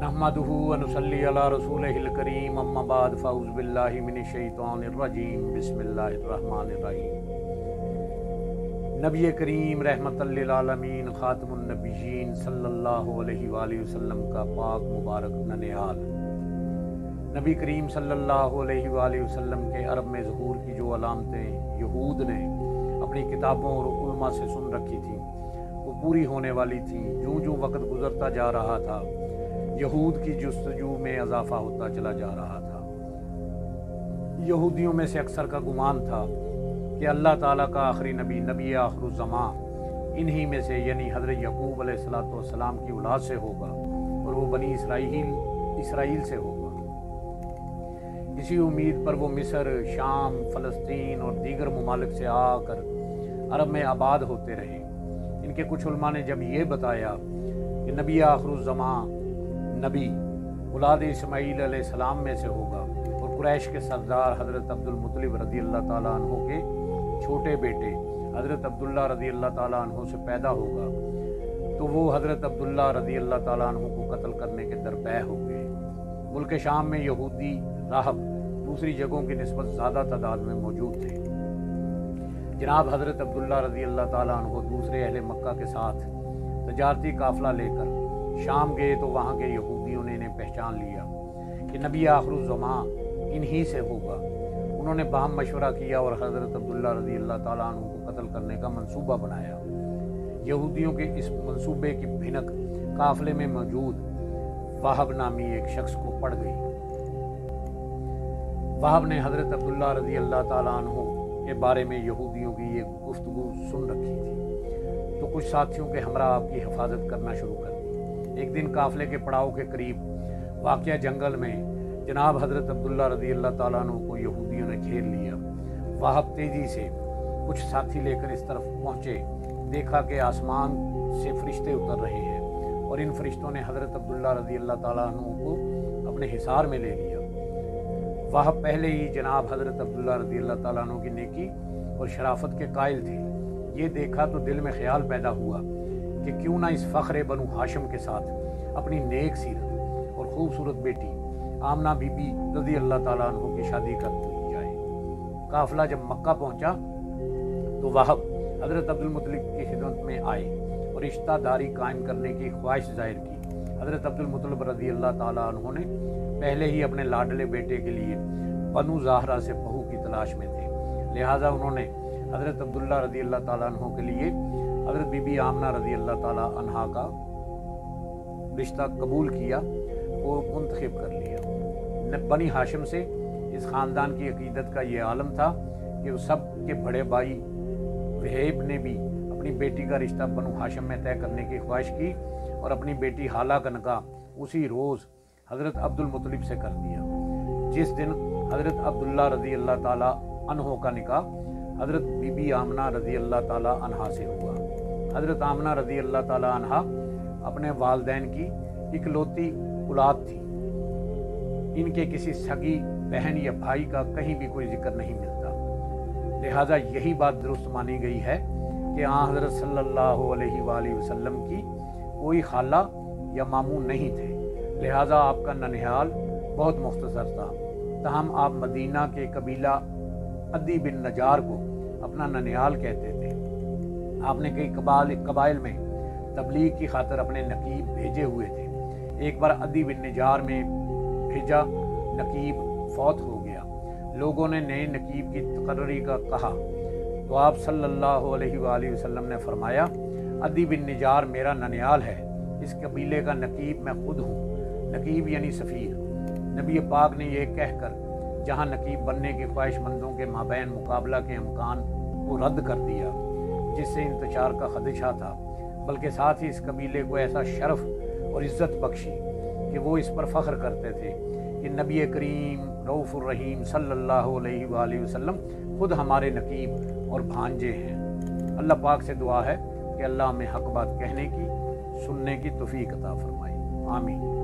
नहमदुहु व नुसल्ली अला रसूलिहिल करीम अम्मा बाद फ़अऊज़ु बिल्लाहि मिनश शैतानिर रजीम बिस्मिल्लाहिर रहमानिर रहीम। नबी करीम रहमतल लिल आलमीन ख़ातमुन नबिय्यीन सल्लल्लाहु अलैहि वसल्लम का पाक मुबारक ननिहाल। नबी करीम सल्लल्लाहु अलैहि वसल्लम के अरब में ज़हूर की जो अलामतें यहूद ने अपनी किताबों और उलमा से सुन रखी थी वो पूरी होने वाली थी। जूँ जूँ वक़्त गुज़रता जा रहा था यहूद की जुस्तजू में इजाफा होता चला जा रहा था। यहूदियों में से अक्सर का गुमान था कि अल्लाह ताला का आखिरी नबी आखिरुज़्ज़मां इन्हीं में से यानी हज़रत यकूब अलैहिस्सलाम की औलाद से होगा और वो बनी इसराइल से होगा। इसी उम्मीद पर वो मिस्र, शाम, फ़लस्तीन और दीगर ममालिक से आकर अरब में आबाद होते रहे। इनके कुछ उलमा ने जब ये बताया कि नबी आखिरुज़्ज़मां नबी औलाद इस्माईल अलैहिस्सलाम में से होगा और कुरैश के सरदार हज़रत अब्दुल मुत्तलिब रज़ी अल्लाह ताला अन्हु के छोटे बेटे हज़रत अब्दुल्ला रज़ी अल्लाह ताला अन्हु से पैदा होगा, तो वो हज़रत अब्दुल्ला रज़ी अल्लाह ताला अन्हु को कत्ल करने के दरपे हो गए। मुल्क शाम में यहूदी राहब दूसरी जगहों की निस्बत ज़्यादा तादाद में मौजूद थे। जनाब हज़रत अब्दुल्ला रज़ी अल्लाह ताला अन्हु दूसरे अहले मक्का के साथ तजारती काफ़िला लेकर शाम गए तो वहाँ के यहूदियों ने इन्हें पहचान लिया कि नबी आखिरुज़्ज़मां इन्हीं से होगा। उन्होंने बाहम मशवरा किया और हज़रत अब्दुल्ला रज़ी अल्लाह ताला अन्हु को कत्ल करने का मंसूबा बनाया। यहूदियों के इस मंसूबे की भिनक काफ़िले में मौजूद वाहब नामी एक शख्स को पड़ गई। वाहब ने हज़रत अब्दुल्ला रज़ी अल्लाह ताला अन्हु के बारे में यहूदियों की ये गुफ्तगू सुन रखी थी, तो कुछ साथियों के हमरा आपकी हिफाजत करना शुरू कर दी। एक दिन काफ़िले के पड़ाव के करीब वाक़या जंगल में जनाब हज़रत अब्दुल्ला रज़ी अल्लाह ताला अन्हु को यहूदियों ने घेर लिया। वाहब तेज़ी से कुछ साथी लेकर इस तरफ पहुँचे, देखा कि आसमान से फरिश्ते उतर रहे हैं और इन फरिश्तों ने हज़रत अब्दुल्ला रज़ी अल्लाह ताला अन्हु को अपने हिसार में ले लिया। वाहब पहले ही जनाब हज़रत अब्दुल्ला रज़ी अल्लाह ताला अन्हु की नेकी और शराफत के कायल थे। ये देखा तो दिल में ख्याल पैदा हुआ कि क्यों ना इस फ़ख्र बनु हाशिम के साथ अपनी नेक सीरत और खूबसूरत बेटी आमना बीबी रज़ी अल्लाह ताला अन्हु की शादी कर दी जाए। काफ़िला जब मक्का पहुंचा तो वाहब हज़रत अब्दुल मुत्तलिब की खिदमत में आए और रिश्तेदारी कायम करने की ख्वाहिश जाहिर की। हज़रत अब्दुल मुत्तलिब रज़ी अल्लाह ताला अन्हु ने पहले ही अपने लाडले बेटे के लिए बनु ज़ाहरा से बहू की तलाश में थे, लिहाजा उन्होंने हज़रत अब्दुल्ला रज़ी अल्लाह ताला अन्हु के लिए हज़रत बीबी आमना रज़ी अल्लाह ताला अन्हा का रिश्ता कबूल किया और मुंतखब कर लिया। बनी हाशिम से इस ख़ानदान की अकीदत का ये आलम था कि सब के बड़े भाई वहेब ने भी अपनी बेटी का रिश्ता बनु हाशिम में तय करने की ख्वाहिश की और अपनी बेटी हाला का निकाह उसी रोज़ हज़रत अब्दुल मुत्तलिब से कर दिया। जिस दिन हज़रत अब्दुल्ला रज़ी अल्लाह ताला अन्हु का निकाह हज़रत बीबी आमना रज़ी अल्लाह ताला अन्हा से हुआ। हज़रत आमना रज़ी अल्लाह ताला अन्हा अपने वालदैन की इकलौती औलाद थी। इनके किसी सगी बहन या भाई का कहीं भी कोई जिक्र नहीं मिलता, लिहाजा यही बात दुरुस्त मानी गई है कि हज़रत सल्लल्लाहु अलैहि वसल्लम की कोई खाला या मामू नहीं थे, लिहाजा आपका ननिहाल बहुत मुख्तसर था। तहम आप मदीना के कबीला अदी बिन नजार को अपना ननिहाल कहते थे। आपने कई कबाइल में तबलीग की खातर अपने नकीब भेजे हुए थे। एक बार अदी बिन नजार में भेजा नकीब फौत हो गया। लोगों ने नए नकीब की तकर्री का कहा तो आप सल्लल्लाहु अलैहि वसल्लम ने फरमाया, अदी बिन नजार मेरा ननिहाल है, इस कबीले का नकीब मैं खुद हूँ। नकीब यानी सफ़ीर। नबी पाक ने यह कहकर जहाँ नकीब बनने की ख्वाहिशमंदों के माबैन मुकाबला के इम्कान को रद्द कर दिया जिससे इंतशार का खदशा था, बल्कि साथ ही इस कबीले को ऐसा शरफ और इज़्ज़त बख्शी कि वो इस पर फ़ख्र करते थे कि नबी करीम रऊफ़ुर रहीम सल्लल्लाहु अलैहि वसल्लम खुद हमारे नकीब और भांजे हैं। अल्लाह पाक से दुआ है कि अल्लाह हमें हक़ बात कहने की सुनने की तौफ़ीक़ अता फ़रमाए। आमीन।